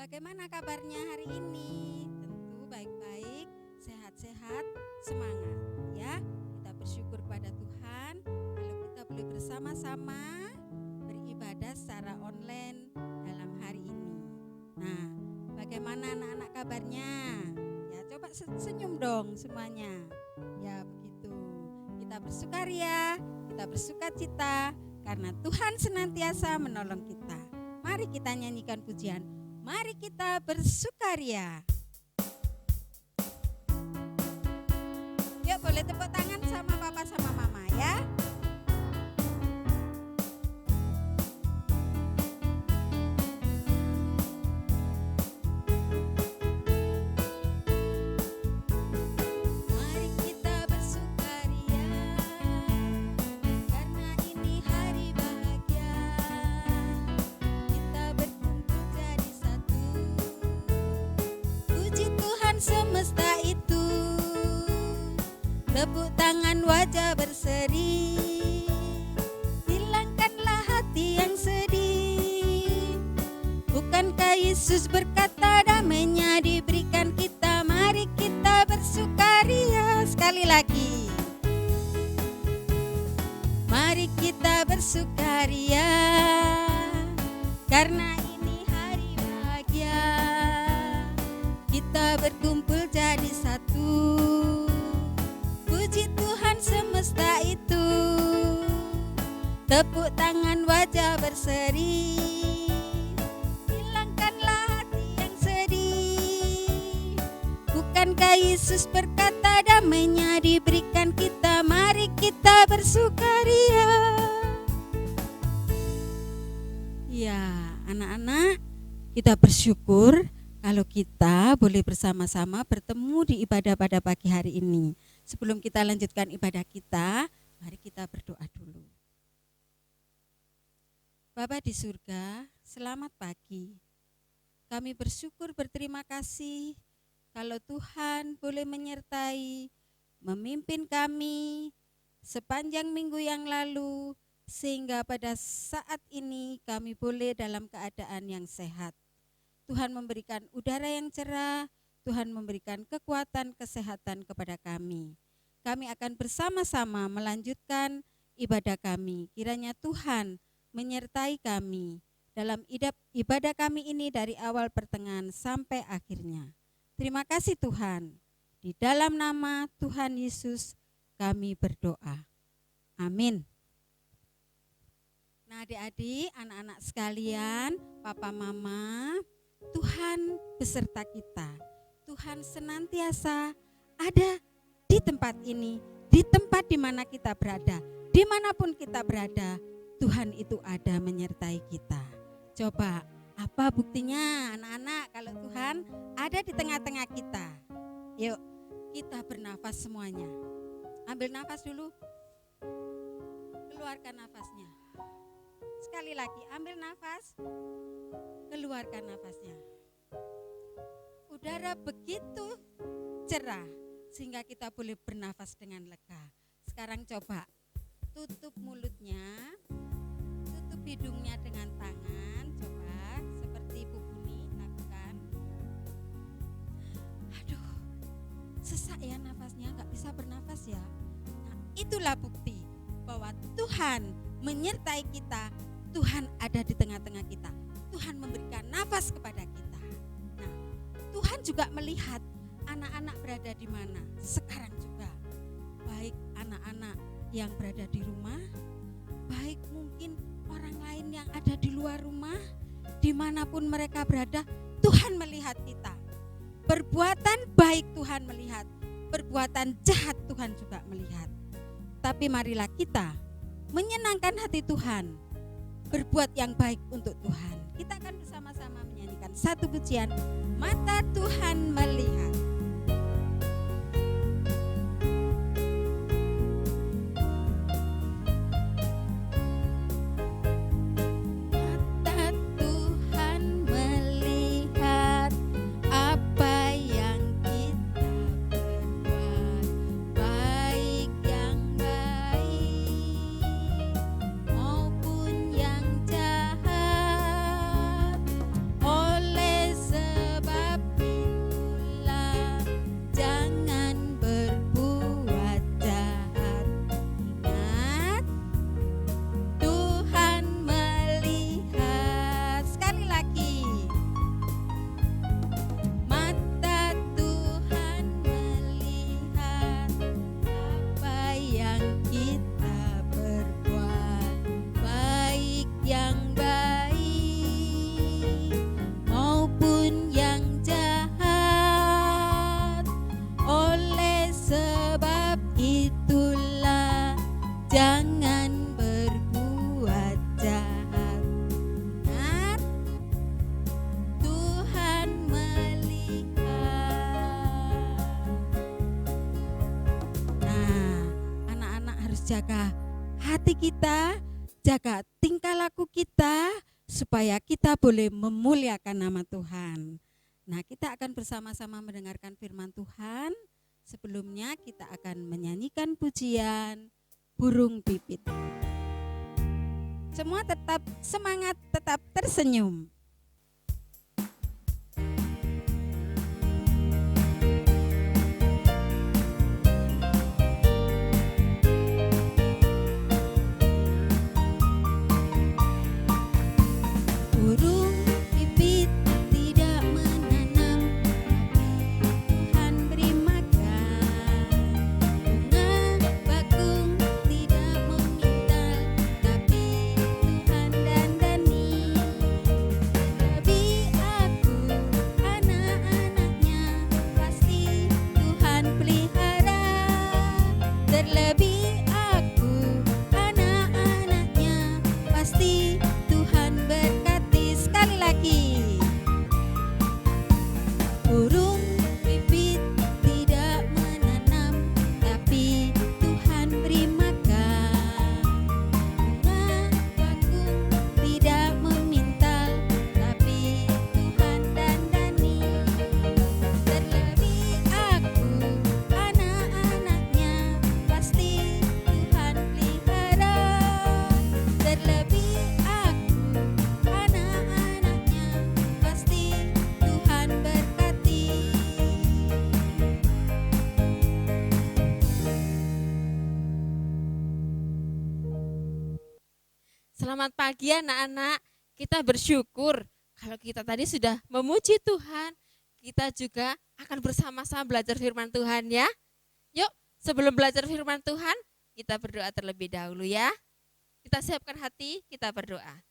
Bagaimana kabarnya hari ini? Tentu baik-baik, sehat-sehat, semangat ya. Kita bersyukur pada Tuhan kalau kita boleh bersama-sama beribadah secara online dalam hari ini. Nah, bagaimana anak-anak kabarnya? Ya, coba senyum dong semuanya. Ya, begitu. Kita bersukaria, kita bersukacita karena Tuhan senantiasa menolong kita. Mari kita nyanyikan pujian. Mari kita bersukaria. Yuk, boleh tepuk tangan sama papa sama mama ya. Mari kita bersukaria karena ini hari bahagia. Kita berkumpul jadi satu. Puji Tuhan semesta itu. Tepuk tangan wajah berseri. Hilangkanlah hati yang sedih. Bukankah Yesus berkata damainya diberikan kita. Mari kita bersukaria. Sekali lagi. Mari kita bersukaria karena ini hari bahagia. Kita berkumpul jadi satu. Puji Tuhan semesta itu. Tepuk tangan wajah berseri. Hilangkanlah hati yang sedih. Bukankah Yesus berkata damainya diberikan kita. Mari kita bersukaria. Ya, anak-anak, kita bersyukur kalau kita boleh bersama-sama bertemu di ibadah pada pagi hari ini. Sebelum kita lanjutkan ibadah kita, mari kita berdoa dulu. Bapa di surga, selamat pagi. Kami bersyukur berterima kasih kalau Tuhan boleh menyertai, memimpin kami sepanjang minggu yang lalu, sehingga pada saat ini kami boleh dalam keadaan yang sehat. Tuhan memberikan udara yang cerah, Tuhan memberikan kekuatan, kesehatan kepada kami. Kami akan bersama-sama melanjutkan ibadah kami. Kiranya Tuhan menyertai kami dalam ibadah kami ini dari awal pertengahan sampai akhirnya. Terima kasih Tuhan. Di dalam nama Tuhan Yesus kami berdoa. Amin. Nah, adik-adik, anak-anak sekalian, papa mama, Tuhan beserta kita. Tuhan senantiasa ada di tempat ini, di tempat di mana kita berada, dimanapun kita berada, Tuhan itu ada menyertai kita. Coba, apa buktinya anak-anak kalau Tuhan ada di tengah-tengah kita? Yuk, kita bernafas semuanya. Ambil nafas dulu, keluarkan nafasnya. Sekali lagi, ambil nafas, keluarkan nafasnya. Udara begitu cerah sehingga kita boleh bernafas dengan lega. Sekarang coba tutup mulutnya, tutup hidungnya dengan tangan. Coba seperti Ibu Buni lakukan. Aduh, sesak ya nafasnya, gak bisa bernafas ya. Nah, itulah bukti bahwa Tuhan menyertai kita. Tuhan ada di tengah-tengah kita. Tuhan memberikan nafas kepada kita. Nah, Tuhan juga melihat anak-anak berada di mana sekarang juga. Baik anak-anak yang berada di rumah, baik mungkin orang lain yang ada di luar rumah, dimanapun mereka berada, Tuhan melihat kita. Perbuatan baik Tuhan melihat, perbuatan jahat Tuhan juga melihat. Tapi marilah kita menyenangkan hati Tuhan, berbuat yang baik untuk Tuhan. Kita akan bersama-sama menyanyikan satu pujian, Mata Tuhan Melihat. Mata Tuhan melihat apa yang kita perbuat, baik yang baik maupun yang jahat. Oleh jaga hati kita, jaga tingkah laku kita, supaya kita boleh memuliakan nama Tuhan. Nah, kita akan bersama-sama mendengarkan firman Tuhan. Sebelumnya kita akan menyanyikan pujian Burung Pipit. Semua tetap semangat, tetap tersenyum. Selamat pagi anak-anak, kita bersyukur kalau kita tadi sudah memuji Tuhan. Kita juga akan bersama-sama belajar firman Tuhan ya. Yuk, sebelum belajar firman Tuhan, kita berdoa terlebih dahulu ya. Kita siapkan hati, kita berdoa.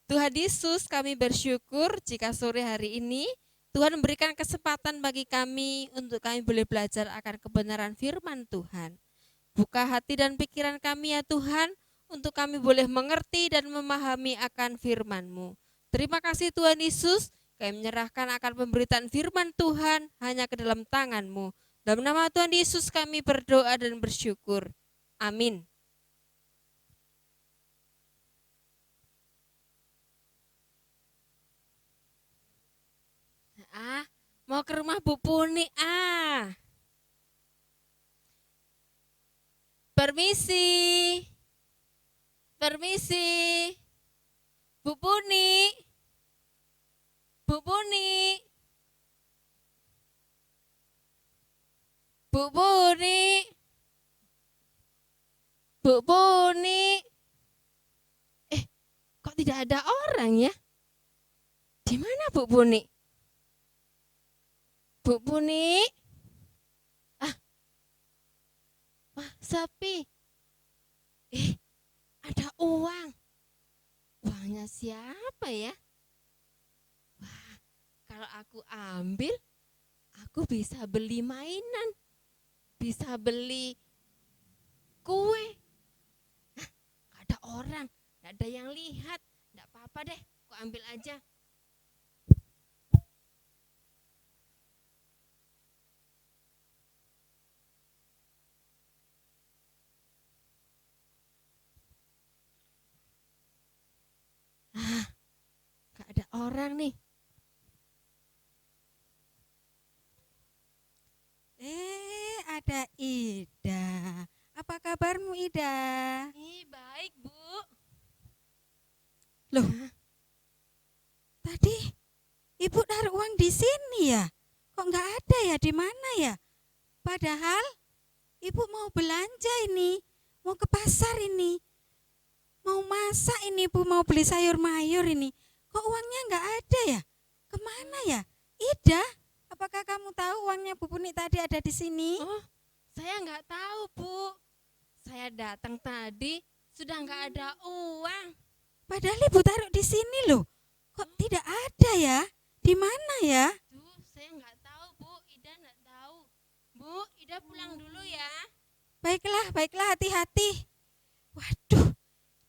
Tuhan Yesus, kami bersyukur jika sore hari ini Tuhan memberikan kesempatan bagi kami untuk kami boleh belajar akan kebenaran firman Tuhan. Buka hati dan pikiran kami ya Tuhan, untuk kami boleh mengerti dan memahami akan firman-Mu. Terima kasih Tuhan Yesus, kami menyerahkan akan pemberitaan firman Tuhan hanya ke dalam tangan-Mu. Dalam nama Tuhan Yesus kami berdoa dan bersyukur. Amin. Mau ke rumah Bu Puni Permisi. Permisi, Bu Puni, Bu Puni, Bu Puni, Bu Puni. Kok tidak ada orang ya? Di mana Bu Puni? Bu Puni? Wah, sepi. Ada uang. Uangnya siapa ya? Wah, kalau aku ambil, aku bisa beli mainan, bisa beli kue. Gak ada orang, gak ada yang lihat. Gak apa-apa deh, aku ambil aja. Gak ada orang nih. Ada Ida. Apa kabarmu Ida? Baik Bu. Loh, tadi Ibu taruh uang di sini ya? Kok nggak ada ya? Di mana ya? Padahal Ibu mau belanja ini, mau ke pasar ini, mau masak ini, Bu mau beli sayur mayur ini. Kok uangnya nggak ada ya? Kemana ya? Ida, apakah kamu tahu uangnya Bu Puni tadi ada di sini? Oh, saya nggak tahu Bu. Saya datang tadi sudah nggak ada uang. Padahal Ibu taruh di sini loh. Kok tidak ada ya? Di mana ya? Duh, saya nggak tahu Bu. Ida nggak tahu. Bu, Ida pulang dulu ya. Baiklah, hati-hati. Waduh,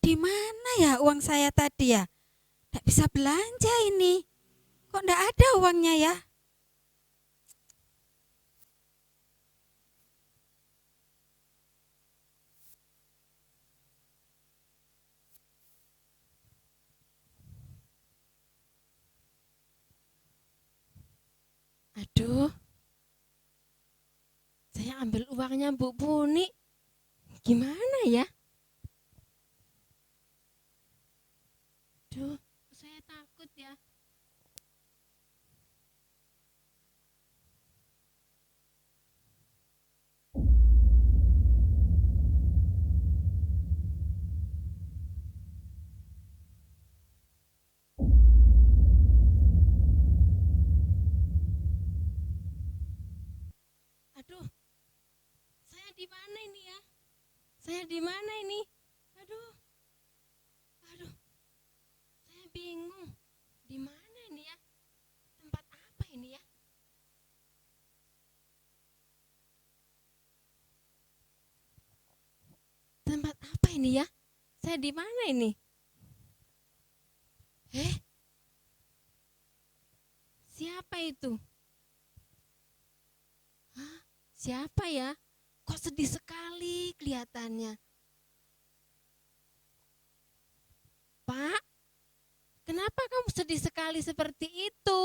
di mana ya uang saya tadi ya? Nggak bisa belanja ini. Kok nggak ada uangnya ya? Aduh, saya ambil uangnya Bu Puni. Gimana ya? Aduh, saya takut ya. Aduh, saya di mana ini ya? Saya di mana ini? Aduh, aduh, saya bingung. Di mana ini ya? Tempat apa ini ya? Tempat apa ini ya? Saya di mana ini? Siapa itu? Hah? Siapa ya? Kok sedih sekali kelihatannya? Pak, kenapa kamu sedih sekali seperti itu?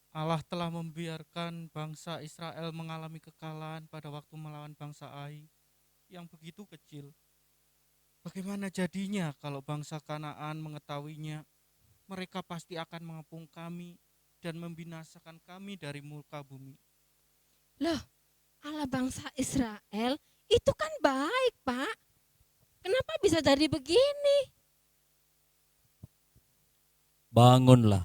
Allah telah membiarkan bangsa Israel mengalami kekalahan pada waktu melawan bangsa Ai yang begitu kecil. Bagaimana jadinya kalau bangsa Kanaan mengetahuinya? Mereka pasti akan mengepung kami dan membinasakan kami dari muka bumi. Loh, Allah bangsa Israel itu kan baik, Pak. Kenapa bisa jadi begini? Bangunlah.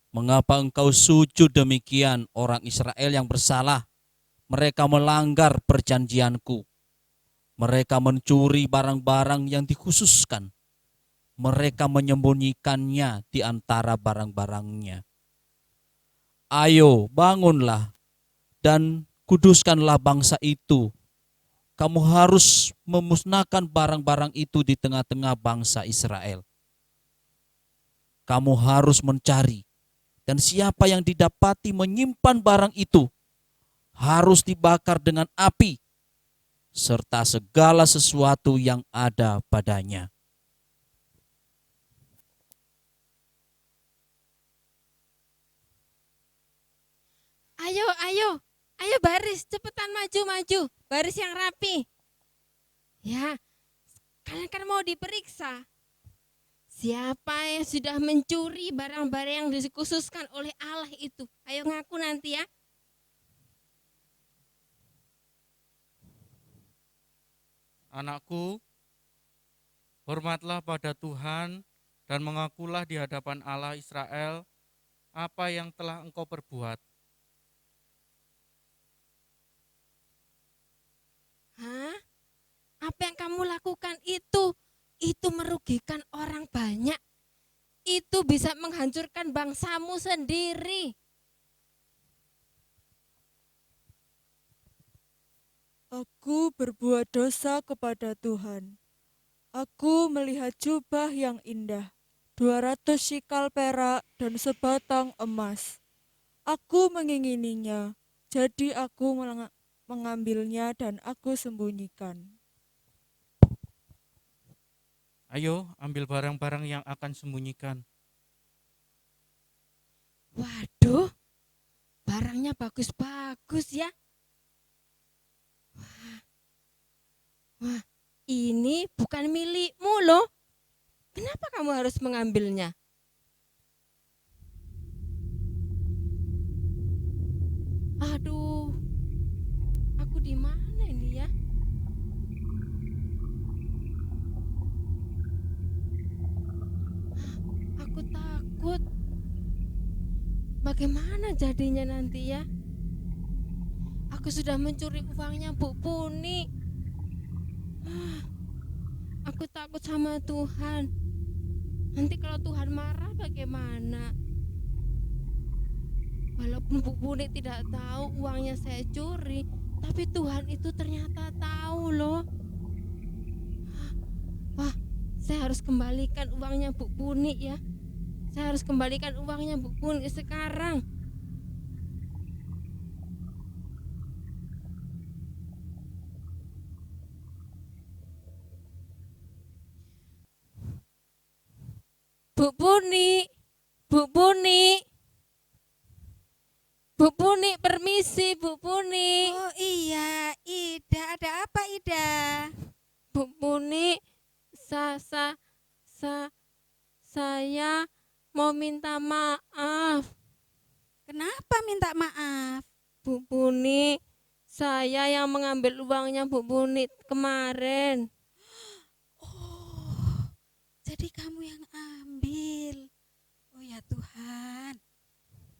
Mengapa engkau sujud demikian, orang Israel yang bersalah? Mereka melanggar perjanjianku. Mereka mencuri barang-barang yang dikhususkan. Mereka menyembunyikannya di antara barang-barangnya. Ayo, bangunlah dan kuduskanlah bangsa itu. Kamu harus memusnahkan barang-barang itu di tengah-tengah bangsa Israel. Kamu harus mencari, dan siapa yang didapati menyimpan barang itu harus dibakar dengan api, serta segala sesuatu yang ada padanya. Ayo, ayo, ayo baris, cepetan maju-maju, baris yang rapi. Ya, kalian kan mau diperiksa. Siapa yang sudah mencuri barang-barang yang dikhususkan oleh Allah itu? Ayo ngaku nanti ya. Anakku, hormatlah pada Tuhan dan mengakulah di hadapan Allah Israel apa yang telah engkau perbuat. Hah? Apa yang kamu lakukan itu merugikan orang banyak. Itu bisa menghancurkan bangsamu sendiri. Aku berbuat dosa kepada Tuhan. Aku melihat jubah yang indah, 200 sikal perak dan sebatang emas. Aku mengingininya, jadi aku mengambilnya dan aku sembunyikan. Ayo, ambil barang-barang yang akan sembunyikan. Waduh, barangnya bagus-bagus ya. Wah, ini bukan milikmu loh. Kenapa kamu harus mengambilnya? Aduh, aku di mana ini ya? Aku takut. Bagaimana jadinya nanti ya? Aku sudah mencuri uangnya Bu Puni. Aku takut sama Tuhan. Nanti kalau Tuhan marah bagaimana? Walaupun Bu Puni tidak tahu uangnya saya curi, tapi Tuhan itu ternyata tahu loh. Wah, saya harus kembalikan uangnya Bu Puni ya. Saya harus kembalikan uangnya Bu Puni sekarang. Bu Puni, Bu Puni, Permisi Bu Puni. Oh iya, Ida, ada apa Ida? Bu Puni, saya mau minta maaf. Kenapa minta maaf? Bu Puni, saya yang mengambil uangnya Bu Puni kemarin. Oh, jadi kamu yang ambil. Oh ya Tuhan.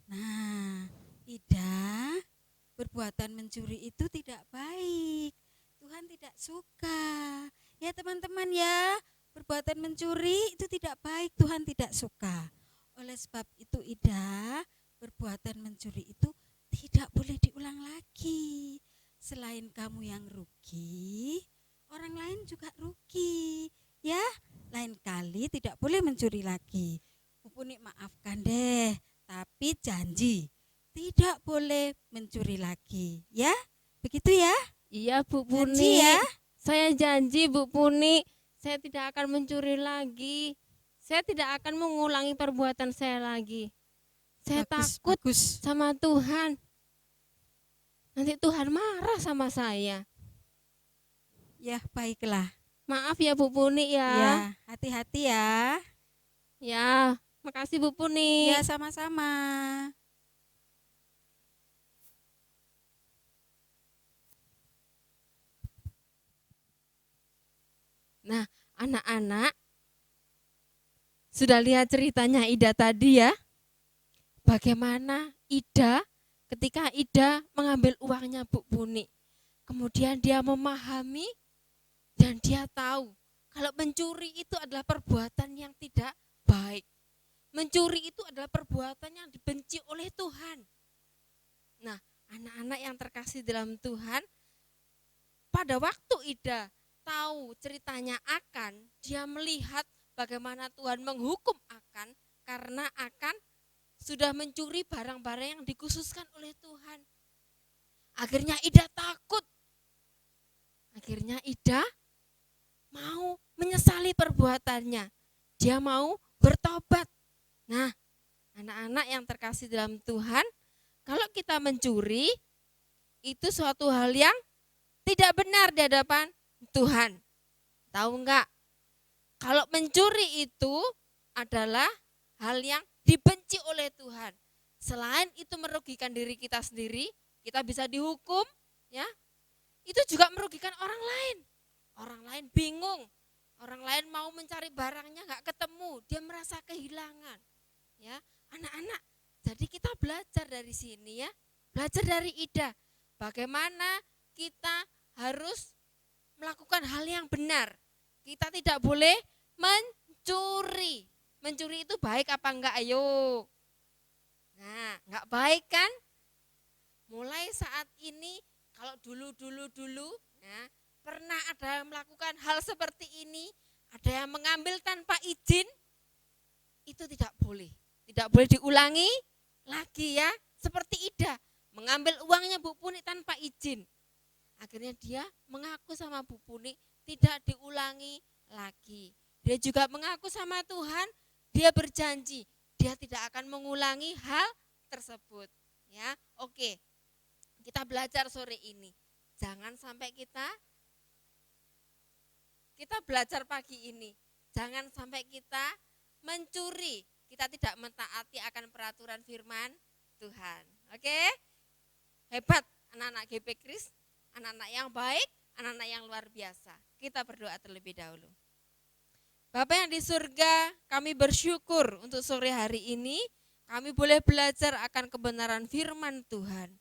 Nah, Ida, perbuatan mencuri itu tidak baik. Tuhan tidak suka. Ya teman-teman ya, perbuatan mencuri itu tidak baik, Tuhan tidak suka. Oleh sebab itu Ida, perbuatan mencuri itu tidak boleh diulang lagi. Selain kamu yang rugi, orang lain juga rugi. Ya, lain kali tidak boleh mencuri lagi. Bu Puni maafkan deh, tapi janji tidak boleh mencuri lagi. Ya, begitu ya? Iya Bu Janji Puni. ya? Saya janji Bu Puni, saya tidak akan mencuri lagi. Saya tidak akan mengulangi perbuatan saya lagi. Saya takut bagus. sama Tuhan. Nanti Tuhan marah sama saya. Ya, baiklah. Maaf ya Bu Puni Ya, ya. hati-hati ya. Ya, makasih Bu Puni. Ya, sama-sama. Nah, anak-anak sudah lihat ceritanya Ida tadi ya? Bagaimana Ida ketika Ida mengambil uangnya Bu Puni. Kemudian dia memahami dan dia tahu kalau mencuri itu adalah perbuatan yang tidak baik. Mencuri itu adalah perbuatan yang dibenci oleh Tuhan. Nah, anak-anak yang terkasih dalam Tuhan, pada waktu Ida tahu ceritanya Akan, dia melihat bagaimana Tuhan menghukum Akan karena Akan sudah mencuri barang-barang yang dikhususkan oleh Tuhan. Akhirnya Ida takut. Akhirnya Ida mau menyesali perbuatannya. Dia mau bertobat. Nah, anak-anak yang terkasih dalam Tuhan, kalau kita mencuri, itu suatu hal yang tidak benar di hadapan Tuhan. Tahu enggak? Kalau mencuri itu adalah hal yang dibenci oleh Tuhan. Selain itu merugikan diri kita sendiri, kita bisa dihukum, ya. Itu juga merugikan orang lain. Orang lain bingung, orang lain mau mencari barangnya enggak ketemu, dia merasa kehilangan. Ya, anak-anak, jadi kita belajar dari sini ya. Belajar dari Ida. Bagaimana kita harus melakukan hal yang benar. Kita tidak boleh mencuri. Mencuri itu baik apa enggak? Ayo. Nah, enggak baik kan? Mulai saat ini, kalau dulu, ya, pernah ada yang melakukan hal seperti ini, ada yang mengambil tanpa izin, itu tidak boleh. Tidak boleh diulangi lagi ya. Seperti Ida, mengambil uangnya Bu Puni tanpa izin. Akhirnya dia mengaku sama Bu Puni tidak diulangi lagi. Dia juga mengaku sama Tuhan, dia berjanji dia tidak akan mengulangi hal tersebut. Ya, oke. Kita belajar sore ini. Jangan sampai kita belajar pagi ini. Jangan sampai kita mencuri. Kita tidak mentaati akan peraturan firman Tuhan. Oke? Hebat anak-anak GP Kris, anak-anak yang baik, anak-anak yang luar biasa. Kita berdoa terlebih dahulu. Bapa yang di surga, kami bersyukur untuk sore hari ini kami boleh belajar akan kebenaran firman Tuhan.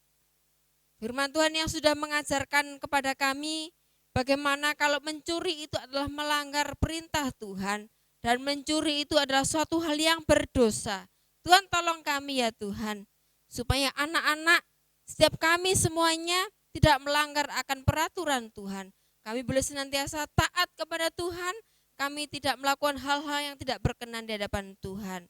Firman Tuhan yang sudah mengajarkan kepada kami bagaimana kalau mencuri itu adalah melanggar perintah Tuhan dan mencuri itu adalah suatu hal yang berdosa. Tuhan tolong kami ya Tuhan, supaya anak-anak setiap kami semuanya tidak melanggar akan peraturan Tuhan. Kami boleh senantiasa taat kepada Tuhan, kami tidak melakukan hal-hal yang tidak berkenan di hadapan Tuhan.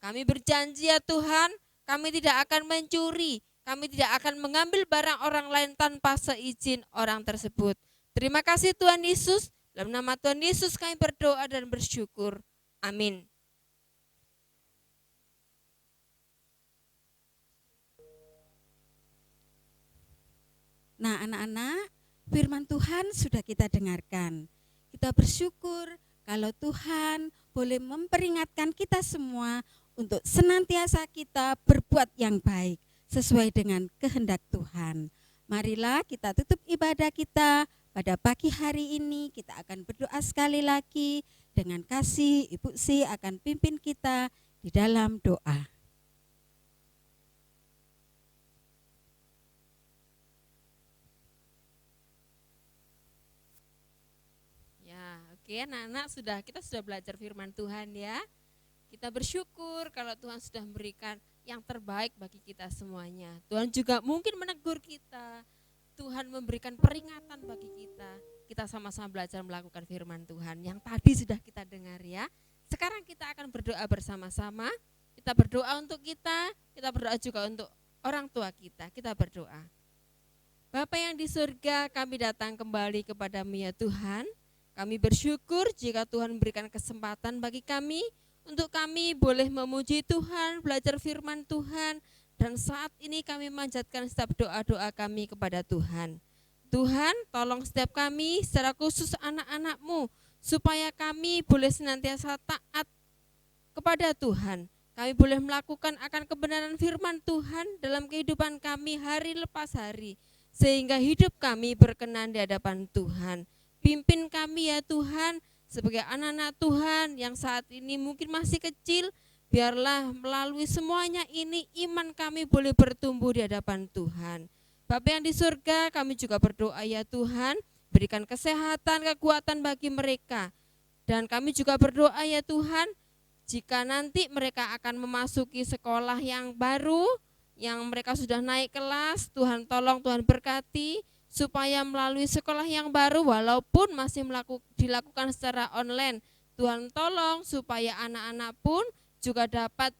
Kami berjanji ya Tuhan, kami tidak akan mencuri, kami tidak akan mengambil barang orang lain tanpa seizin orang tersebut. Terima kasih Tuhan Yesus, dalam nama Tuhan Yesus kami berdoa dan bersyukur. Amin. Nah, anak-anak, firman Tuhan sudah kita dengarkan. Kita bersyukur kalau Tuhan boleh memperingatkan kita semua untuk senantiasa kita berbuat yang baik sesuai dengan kehendak Tuhan. Marilah kita tutup ibadah kita pada pagi hari ini. Kita akan berdoa sekali lagi dengan kasih. Ibu Si akan pimpin kita di dalam doa. Ya, oke anak-anak, kita sudah belajar firman Tuhan ya. Kita bersyukur kalau Tuhan sudah memberikan yang terbaik bagi kita semuanya. Tuhan juga mungkin menegur kita. Tuhan memberikan peringatan bagi kita. Kita sama-sama belajar melakukan firman Tuhan yang tadi sudah kita dengar ya. Sekarang kita akan berdoa bersama-sama. Kita berdoa untuk kita berdoa juga untuk orang tua kita. Kita berdoa. Bapa yang di surga, kami datang kembali kepadamu ya Tuhan. Kami bersyukur jika Tuhan memberikan kesempatan bagi kami untuk kami boleh memuji Tuhan, belajar firman Tuhan, dan saat ini kami memanjatkan setiap doa-doa kami kepada Tuhan. Tuhan, tolong setiap kami secara khusus anak-anak-Mu, supaya kami boleh senantiasa taat kepada Tuhan. Kami boleh melakukan akan kebenaran firman Tuhan dalam kehidupan kami hari lepas hari, sehingga hidup kami berkenan di hadapan Tuhan. Pimpin kami ya Tuhan, sebagai anak-anak Tuhan yang saat ini mungkin masih kecil, biarlah melalui semuanya ini iman kami boleh bertumbuh di hadapan Tuhan. Bapa yang di surga, kami juga berdoa ya Tuhan, berikan kesehatan, kekuatan bagi mereka. Dan kami juga berdoa ya Tuhan, jika nanti mereka akan memasuki sekolah yang baru, yang mereka sudah naik kelas, Tuhan tolong, Tuhan berkati, supaya melalui sekolah yang baru walaupun masih dilakukan secara online, Tuhan tolong supaya anak-anak pun juga dapat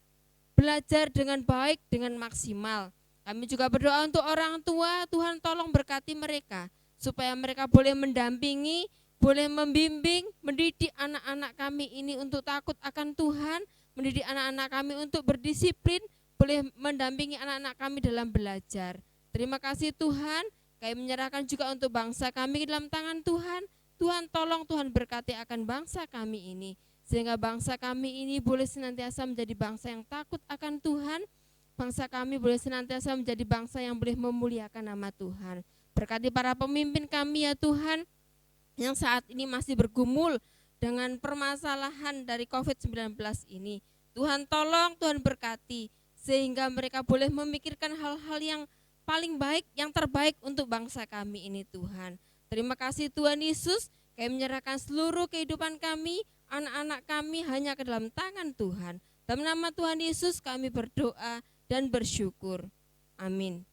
belajar dengan baik, dengan maksimal. Kami juga berdoa untuk orang tua, Tuhan tolong berkati mereka, supaya mereka boleh mendampingi, boleh membimbing, mendidik anak-anak kami ini untuk takut akan Tuhan, mendidik anak-anak kami untuk berdisiplin, boleh mendampingi anak-anak kami dalam belajar. Terima kasih Tuhan. Kami menyerahkan juga untuk bangsa kami dalam tangan Tuhan. Tuhan tolong, Tuhan berkati akan bangsa kami ini. Sehingga bangsa kami ini boleh senantiasa menjadi bangsa yang takut akan Tuhan. Bangsa kami boleh senantiasa menjadi bangsa yang boleh memuliakan nama Tuhan. Berkati para pemimpin kami ya Tuhan, yang saat ini masih bergumul dengan permasalahan dari COVID-19 ini. Tuhan tolong, Tuhan berkati, sehingga mereka boleh memikirkan hal-hal yang paling baik, yang terbaik untuk bangsa kami ini Tuhan. Terima kasih Tuhan Yesus, kami menyerahkan seluruh kehidupan kami, anak-anak kami hanya ke dalam tangan Tuhan. Dalam nama Tuhan Yesus kami berdoa dan bersyukur. Amin.